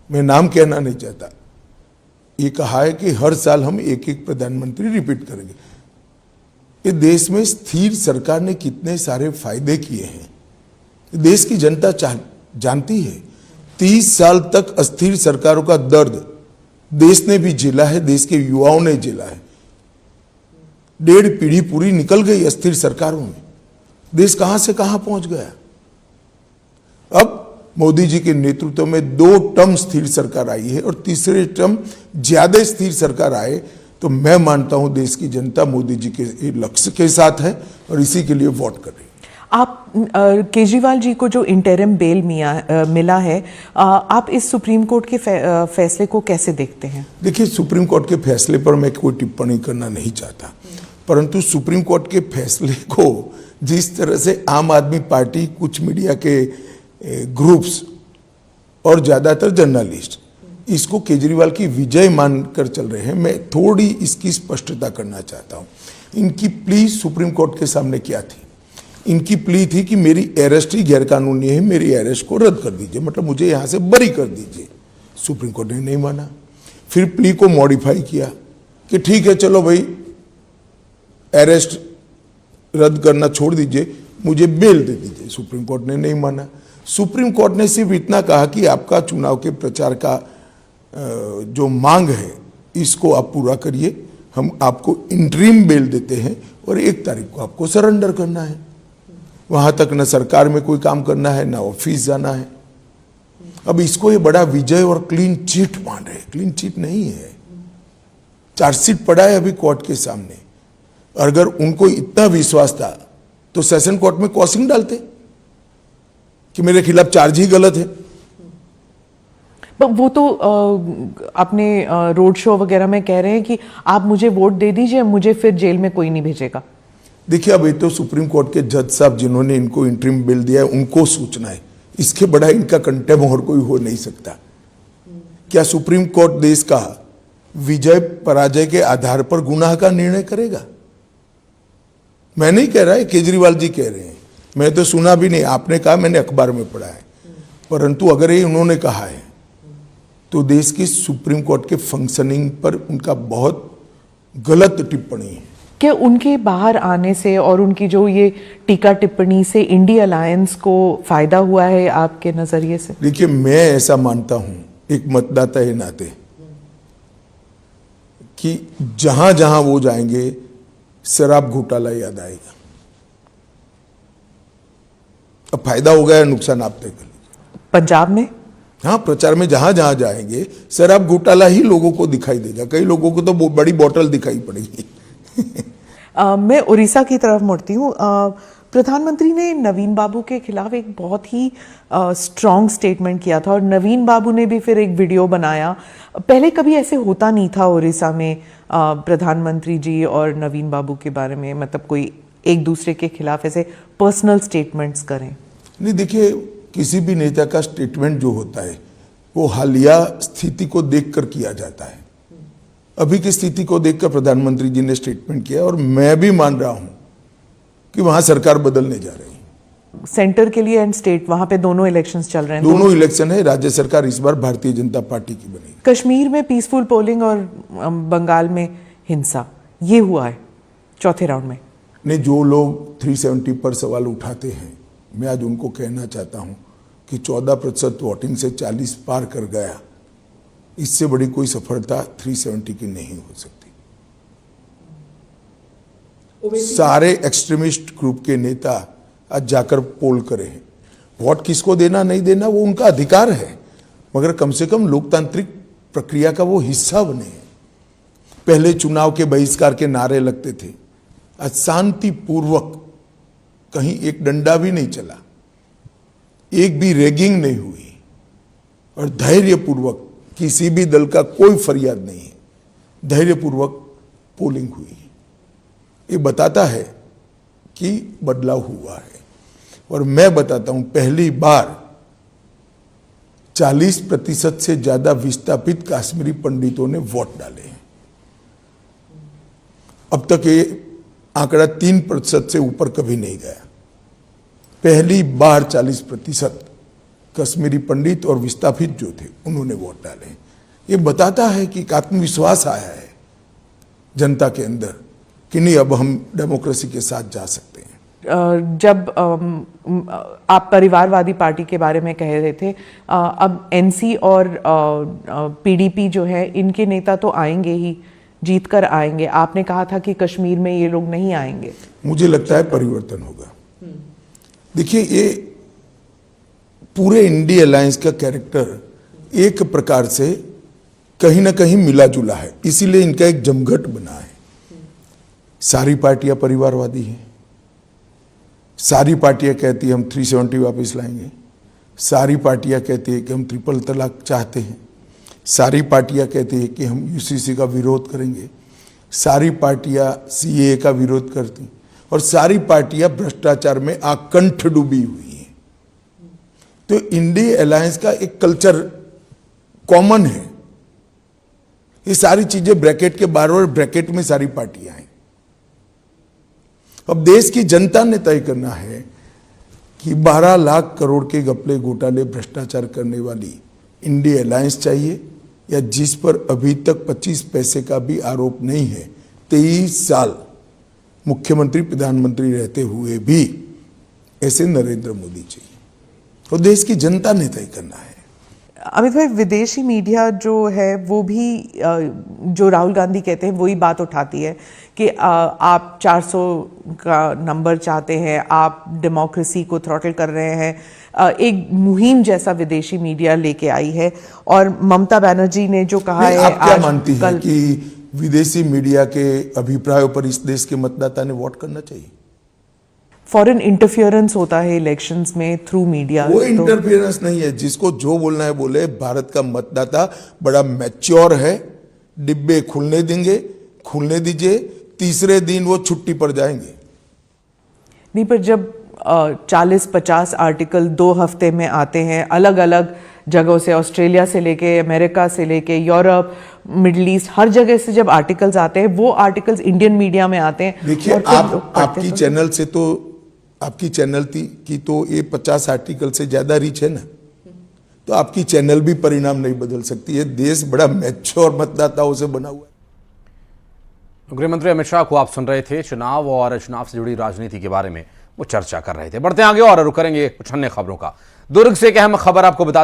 मैं नाम कहना नहीं चाहता, ये कहा है कि हर साल हम एक एक प्रधानमंत्री रिपीट करेंगे। ये देश में स्थिर सरकार ने कितने सारे फायदे किए हैं देश की जनता जानती है। 30 साल तक अस्थिर सरकारों का दर्द देश ने भी झेला है, देश के युवाओं ने झेला है। 1.5 पीढ़ी पूरी निकल गई अस्थिर सरकारों में, देश कहां से कहां पहुंच गया। अब मोदी जी के नेतृत्व में 2 टर्म स्थिर सरकार आई है और तीसरे टर्म ज्यादा स्थिर सरकार आए तो मैं मानता हूं देश की जनता मोदी जी के लक्ष्य के साथ है और इसी के लिए वोट कर रही है। आप केजरीवाल जी को जो इंटरिम बेल मिला है, आप इस सुप्रीम कोर्ट के फैसले को कैसे देखते हैं? देखिए, सुप्रीम कोर्ट के फैसले पर मैं कोई टिप्पणी करना नहीं चाहता, परंतु सुप्रीम कोर्ट के फैसले को जिस तरह से आम आदमी पार्टी, कुछ मीडिया के ग्रुप्स और ज्यादातर जर्नलिस्ट इसको केजरीवाल की विजय मानकर चल रहे हैं, मैं थोड़ी इसकी स्पष्टता करना चाहता हूं। इनकी प्ली सुप्रीम कोर्ट के सामने क्या थी? इनकी प्ली थी कि मेरी अरेस्ट ही गैरकानूनी है, मेरी अरेस्ट को रद्द कर दीजिए, मतलब मुझे यहां से बरी कर दीजिए। सुप्रीम कोर्ट ने नहीं माना। फिर प्ली को मॉडिफाई किया कि ठीक है, चलो भाई अरेस्ट रद्द करना छोड़ दीजिए, मुझे बेल दे दीजिए। सुप्रीम कोर्ट ने नहीं माना। सुप्रीम कोर्ट ने सिर्फ इतना कहा कि आपका चुनाव के प्रचार का जो मांग है इसको आप पूरा करिए, हम आपको इंटरिम बेल देते हैं और 1 तारीख को आपको सरेंडर करना है। वहां तक न सरकार में कोई काम करना है, न ऑफिस जाना है। अब इसको ये बड़ा विजय और क्लीन चिट मान रहे। क्लीन चिट नहीं है, चार्जशीट पड़ा है अभी कोर्ट के सामने। अगर उनको इतना विश्वास था तो सेशन कोर्ट में कॉसिंग डालते कि मेरे खिलाफ चार्ज ही गलत है। वो तो अपने रोड शो वगैरह में कह रहे हैं कि आप मुझे वोट दे दीजिए, मुझे फिर जेल में कोई नहीं भेजेगा। देखिए, अब ये तो सुप्रीम कोर्ट के जज साहब जिन्होंने इनको इंटरिम बिल दिया है उनको सूचना है, इसके बड़ा इनका कंटेम और कोई हो नहीं सकता। क्या सुप्रीम कोर्ट देश का विजय पराजय के आधार पर गुनाह का निर्णय करेगा? मैं नहीं कह रहा है, केजरीवाल जी कह रहे हैं, मैं तो सुना भी नहीं, आपने कहा, मैंने अखबार में पढ़ा है। परंतु अगर ये उन्होंने कहा है तो देश की सुप्रीम कोर्ट के फंक्शनिंग पर उनका बहुत गलत टिप्पणी है। क्या उनके बाहर आने से और उनकी जो ये टीका टिप्पणी से इंडिया अलायंस को फायदा हुआ है आपके नजरिए से? देखिए, मैं ऐसा मानता हूं एक मतदाता के नाते कि जहां जहां वो जाएंगे शराब घोटाला याद आएगा। अब फायदा हो गया, नुकसान आप तय कर लीजिए। पंजाब में हाँ, प्रचार में जहां जहां जाएंगे शराब घोटाला ही लोगों को दिखाई देगा। कई लोगों को तो बड़ी बोतल दिखाई पड़ेगी। मैं उड़ीसा की तरफ मुड़ती हूँ। प्रधानमंत्री ने नवीन बाबू के खिलाफ एक बहुत ही स्ट्रॉन्ग स्टेटमेंट किया था और नवीन बाबू ने भी फिर एक वीडियो बनाया। पहले कभी ऐसे होता नहीं था उड़ीसा में प्रधानमंत्री जी और नवीन बाबू के बारे में, मतलब कोई एक दूसरे के खिलाफ ऐसे पर्सनल स्टेटमेंट्स करें। नहीं, देखिए, किसी भी नेता का स्टेटमेंट जो होता है वो हालिया स्थिति को देखकर किया जाता है। अभी की स्थिति को देखकर प्रधानमंत्री जी ने स्टेटमेंट किया और मैं भी मान रहा हूं कि वहां सरकार बदलने जा रही है। सेंटर के लिए एंड स्टेट, वहां पे दोनों इलेक्शंस चल रहे हैं। दोनों इलेक्शन है। राज्य सरकार इस बार भारतीय जनता पार्टी की बनेगी। कश्मीर में पीसफुल पोलिंग और बंगाल में हिंसा, ये हुआ है चौथे राउंड में। नहीं, जो लोग 370 पर सवाल उठाते हैं, मैं आज उनको कहना चाहता हूं कि 14% वोटिंग से 40 पार कर गया, इससे बड़ी कोई सफलता 370 की नहीं हो सकती। सारे एक्सट्रीमिस्ट ग्रुप के नेता आज जाकर पोल करें। वोट किसको देना नहीं देना वो उनका अधिकार है, मगर कम से कम लोकतांत्रिक प्रक्रिया का वो हिस्सा बने। पहले चुनाव के बहिष्कार के नारे लगते थे, आज शांतिपूर्वक कहीं एक डंडा भी नहीं चला, एक भी रैगिंग नहीं हुई और धैर्यपूर्वक किसी भी दल का कोई फरियाद नहीं है, धैर्यपूर्वक पोलिंग हुई। ये बताता है कि बदलाव हुआ है। और मैं बताता हूं, पहली बार 40% से ज्यादा विस्थापित कश्मीरी पंडितों ने वोट डाले हैं। अब तक ये आंकड़ा 3% से ऊपर कभी नहीं गया। पहली बार 40% कश्मीरी पंडित और विस्थापित जो थे उन्होंने वोट डाले। ये बताता है कि एक आत्मविश्वास आया है जनता के अंदर कि नहीं, अब हम डेमोक्रेसी के साथ जा सकते हैं। जब आप परिवारवादी पार्टी के बारे में कह रहे थे, अब एनसी और पीडीपी जो है इनके नेता तो आएंगे ही, जीत कर आएंगे। आपने कहा था कि कश्मीर में ये लोग नहीं आएंगे। मुझे लगता है परिवर्तन होगा। देखिए, ये पूरे इंडिया अलायंस का कैरेक्टर एक प्रकार से कहीं ना कहीं मिला जुला है, इसीलिए इनका एक जमघट बना है। सारी पार्टियां परिवारवादी हैं, सारी पार्टियां कहती हैं हम 370 वापस लाएंगे, सारी पार्टियां कहती है कि हम ट्रिपल तलाक चाहते हैं, सारी पार्टियां कहती है कि हम यूसीसी का विरोध करेंगे, सारी पार्टियां सीएए का विरोध करती, और सारी पार्टियां भ्रष्टाचार में आकंठ डूबी हुई हैं। तो इंडिया अलायंस का एक कल्चर कॉमन है। ये सारी चीजें ब्रैकेट के बाहर और ब्रैकेट में सारी पार्टियां हैं। अब देश की जनता ने तय करना है कि 12 लाख करोड़ के घपले घोटाले भ्रष्टाचार करने वाली इंडिया अलायंस चाहिए, या जिस पर अभी तक 25 पैसे का भी आरोप नहीं है, 23 साल मुख्यमंत्री प्रधानमंत्री रहते हुए भी ऐसे नरेंद्र मोदी चाहिए। और देश की जनता ने तय करना है। अमित भाई, विदेशी मीडिया जो है वो भी जो राहुल गांधी कहते हैं वही बात उठाती है कि आप 400 का नंबर चाहते हैं, आप डेमोक्रेसी को थ्रॉटल कर रहे हैं। एक मुहिम जैसा विदेशी मीडिया लेके आई है। और ममता बनर्जी ने जो कहा है, आप क्या मानती हैं कि विदेशी मीडिया के अभिप्रायों पर इस देश के मतदाता ने वोट करना चाहिए? फॉरेन इंटरफियरेंस होता है इलेक्शंस में थ्रू मीडिया। वो इंटरफियरेंस नहीं है, जिसको जो बोलना है बोले। भारत का मतदाता बड़ा मैच्योर है, डिब्बे खुलने देंगे, खुलने दीजिए, तीसरे दिन वो छुट्टी पर जाएंगे। नहीं, पर जब 40-50 आर्टिकल 2 हफ्ते में आते हैं अलग अलग जगहों से, ऑस्ट्रेलिया से लेके अमेरिका से लेके यूरोप, मिडिल ईस्ट, हर जगह से जब आर्टिकल्स आते हैं, वो आर्टिकल्स इंडियन मीडिया में आते हैं। देखिए, आपकी चैनल से तो, आपकी चैनल की तो ये 50 आर्टिकल से ज्यादा रीच है ना, तो आपकी चैनल भी परिणाम नहीं बदल सकती है। देश बड़ा मैच्योर मतदाताओं से बना हुआ है। गृह मंत्री अमित शाह को आप सुन रहे थे। चुनाव और चुनाव से जुड़ी राजनीति के बारे में वो चर्चा कर रहे थे। बढ़ते आगे और रुक करेंगे कुछ अन्य खबरों का। दुर्ग से एक अहम खबर आपको बता